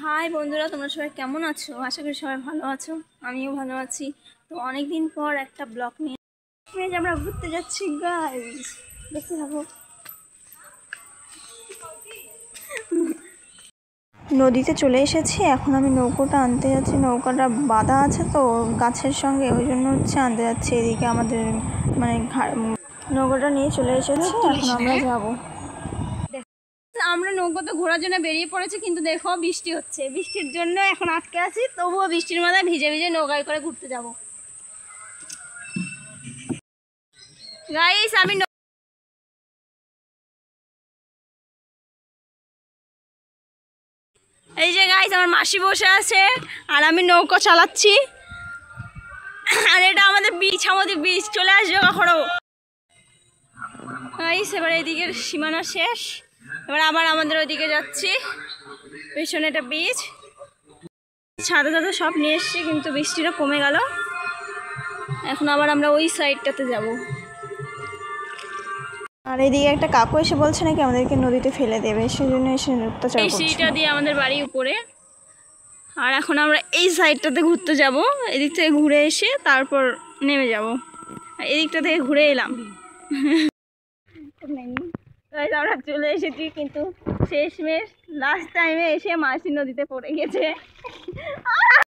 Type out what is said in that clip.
High বন্ধুরা, তোমরা সবাই কেমন আছো? আশা করি সবাই ভালো আছো। আমিও ভালো আছি। তো অনেক দিন পর একটা ব্লগ নিয়ে আমরা ঘুরতে যাচ্ছি গাইস, দেখতে থাকো। নদীতে চলে এসেছি, এখন আমি নৌকোটা আনতে যাচ্ছি। নৌকাটা বাঁধা আছে তো গাছের সঙ্গে, ওই জন্য আনতে যাচ্ছি। এদিকে আমাদের মানে নৌকোটা নিয়ে চলে এসেছি, এখন আমরা যাবো। আমরা নৌকোতে ঘোরার জন্য বেরিয়ে পড়েছি, কিন্তু দেখো বৃষ্টি হচ্ছে। বৃষ্টির জন্য এখন আটকে আছি, তবুও বৃষ্টির মাথায় ভিজে ভিজে নৌকায় করে ঘুরতে যাব। গাইস আমি এই যে গাইস আমার মাসি বসে আছে আর আমি নৌকা চালাচ্ছি। আর এটা আমাদের বিচ, আমাদের বিচ। চলে আসবে কখনো গাইস। এবার এইদিকের সীমানা শেষ, এবার আবার আমাদের ওইদিকে যাচ্ছি। পেছনে একটা বিচ, ছাদা ছাদা সব নিয়ে এসছি, কিন্তু বৃষ্টিটা কমে গেল। এখন আবার আমরা ওই সাইডটাতে যাব। আর এদিকে একটা কাকু এসে বলছে নাকি আমাদেরকে নদীতে ফেলে দেবে, সেই জন্য এসে অত্যাচার করছে। এই সিঁড়িটা দিয়ে আমাদের বাড়ি উপরে। আর এখন আমরা এই সাইডটাতে ঘুরতে যাব। এদিক থেকে ঘুরে এসে তারপর নেমে যাব। এদিকটা থেকে ঘুরে এলাম। আমরা চলে এসেছি, কিন্তু শেষমেশ লাস্ট টাইমে এসে মাসি নদীতে পড়ে গেছে।